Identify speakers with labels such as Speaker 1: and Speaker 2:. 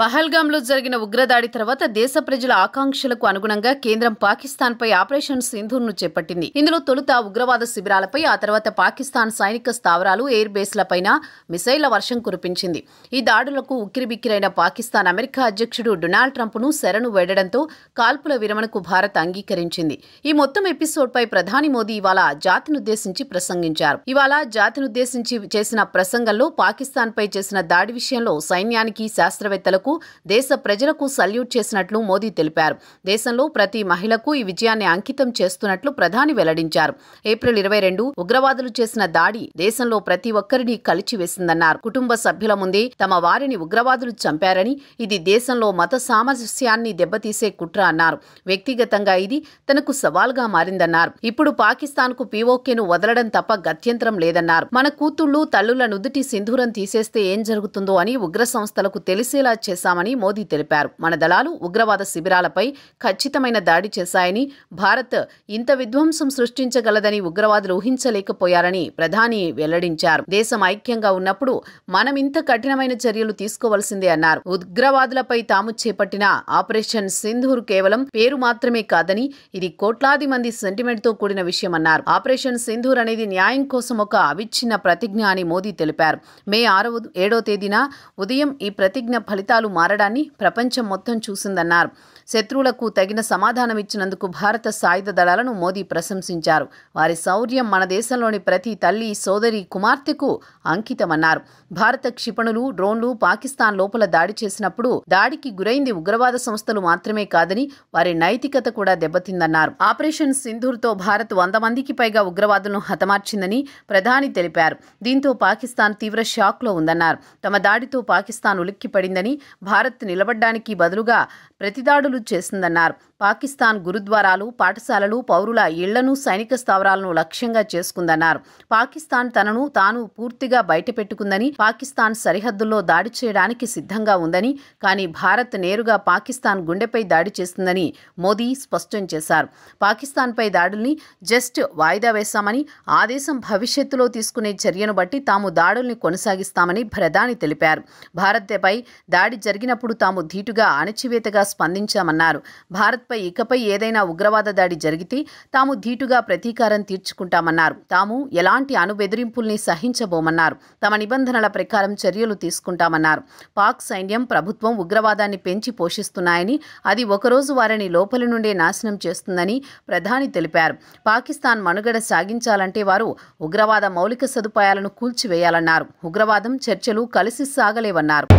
Speaker 1: పహల్గాంలో జరిగిన ఉగ్రదాడి తర్వాత దేశ ప్రజల ఆకాంక్షలకు అనుగుణంగా కేంద్రం పాకిస్తాన్పై ఆపరేషన్ సింధూర్ను చేపట్టింది. ఇందులో తొలుత ఉగ్రవాద శిబిరాలపై, ఆ తర్వాత పాకిస్తాన్ సైనిక స్థావరాలు, ఎయిర్ బేస్లపైన మిసైళ్ల వర్షం కురిపించింది. ఈ దాడులకు ఉక్కిరిబిక్కిరైన పాకిస్తాన్ అమెరికా అధ్యక్షుడు డొనాల్డ్ ట్రంప్ను శరణు వేడడంతో కాల్పుల విరమణకు భారత్ అంగీకరించింది. ఈ మొత్తం ఎపిసోడ్పై ప్రధాని మోదీ ఇవాళ జాతినుద్దేశించి ప్రసంగించారు. ఇవాళ జాతినుద్దేశించి చేసిన ప్రసంగంలో పాకిస్తాన్పై చేసిన దాడి విషయంలో సైన్యానికి, శాస్త్రవేత్తలకు, దేశ ప్రజలకు సల్యూట్ చేసినట్లు మోదీ తెలిపారు. దేశంలో ప్రతి మహిళకు ఈ విజయాన్ని అంకితం చేస్తున్నట్లు ప్రధాని వెల్లడించారు. ఏప్రిల్ 22 ఉగ్రవాదులు చేసిన దాడి దేశంలో ప్రతి ఒక్కరిని కలిచివేసిందన్నారు. కుటుంబ సభ్యుల ముందే తమ వారిని ఉగ్రవాదులు చంపారని, ఇది దేశంలో మత సామరస్యాన్ని దెబ్బతీసే కుట్ర అన్నారు. వ్యక్తిగతంగా ఇది తనకు సవాల్గా మారిందన్నారు. ఇప్పుడు పాకిస్తాన్కు పీఓకేను వదలడం తప్ప గత్యంతరం లేదన్నారు. మన కూతుళ్లు, తల్లుల నుదుటి సింధూరం తీసేస్తే ఏం జరుగుతుందో అని ఉగ్ర సంస్థలకు తెలిసేలా చేశామని మోదీ తెలిపారు. మన దళాలు ఉగ్రవాద శిబిరాలపై ఖచ్చితమైన దాడి చేశాయని, భారత్ ఇంత విధ్వంసం సృష్టించగలదని ఉగ్రవాదులు ఊహించలేకపోయారని ప్రధాని వెల్లడించారు. దేశం ఐక్యంగా ఉన్నప్పుడు మనం ఇంత కఠినమైన చర్యలు తీసుకోవాల్సిందే అన్నారు. ఉగ్రవాదులపై తాము చేపట్టిన ఆపరేషన్ సింధూర్ కేవలం పేరు మాత్రమే కాదని, ఇది కోట్లాది మంది సెంటిమెంట్తో కూడిన విషయమన్నారు. ఆపరేషన్ సింధూర్ అనేది న్యాయం కోసం ఒక అవిచ్ఛిన్న ప్రతిజ్ఞ అని మోదీ తెలిపారు. మే 7వ తేదీన ఉదయం ఈ ప్రతిజ్ఞ ఫలితాలు మారడాన్ని ప్రపంచం మొత్తం చూసిందన్నారు. శత్రువులకు తగిన సమాధానమిచ్చినందుకు భారత సాయుధ దళాలను మోదీ ప్రశంసించారు. వారి శౌర్యం మన దేశంలోని ప్రతి తల్లి, సోదరి, కుమార్తెకు అంకితమన్నారు. భారత క్షిపణులు, డ్రోన్లు పాకిస్తాన్ లోపల దాడి చేసినప్పుడు దాడికి గురైంది ఉగ్రవాద సంస్థలు మాత్రమే కాదని, వారి నైతికత కూడా దెబ్బతిందన్నారు. ఆపరేషన్ సింధూర్తో భారత్ 100 మందికి పైగా ఉగ్రవాదులను హతమార్చిందని ప్రధాని తెలిపారు. దీంతో పాకిస్తాన్ తీవ్ర షాక్లో ఉందన్నారు. తమ దాడితో పాకిస్తాన్ ఉలిక్కిపడిందని, భారత్ నిలబడ్డానికి బదులుగా ప్రతిదాడులు చేసిందన్నారు. పాకిస్తాన్ గురుద్వారాలు, పాఠశాలలు, పౌరుల ఇళ్లను, సైనిక స్థావరాలను లక్ష్యంగా చేసుకుందన్నారు. పాకిస్తాన్ తనను తాను పూర్తిగా బయటపెట్టుకుందని, పాకిస్తాన్ సరిహద్దుల్లో దాడి చేయడానికి సిద్ధంగా ఉందని, కానీ భారత్ నేరుగా పాకిస్తాన్ గుండెపై దాడి చేస్తుందని మోదీ స్పష్టం చేశారు. పాకిస్తాన్పై దాడుల్ని జస్ట్ వాయిదా వేశామని, ఆ దేశం భవిష్యత్తులో తీసుకునే చర్యను బట్టి తాము దాడుల్ని కొనసాగిస్తామని ప్రధాని తెలిపారు. భారత్పై దాడి జరిగినప్పుడు తాము ధీటుగా, అణచివేతగా స్పందించామన్నారు. భారత్పై ఇకపై ఏదైనా ఉగ్రవాద దాడి జరిగితే తాము ధీటుగా ప్రతీకారం తీర్చుకుంటామన్నారు. తాము ఎలాంటి అణుబెదిరింపుల్ని సహించబోమన్నారు. తమ నిబంధనల ప్రకారం చర్యలు తీసుకుంటామన్నారు. పాక్ సైన్యం, ప్రభుత్వం ఉగ్రవాదాన్ని పెంచి పోషిస్తున్నాయని, అది ఒకరోజు వారిని లోపలి నుండే నాశనం చేస్తుందని ప్రధాని తెలిపారు. పాకిస్తాన్ మనుగడ సాగించాలంటే వారు ఉగ్రవాద మౌలిక సదుపాయాలను కూల్చివేయాలన్నారు. ఉగ్రవాదం, చర్చలు కలిసి సాగలేవన్నారు.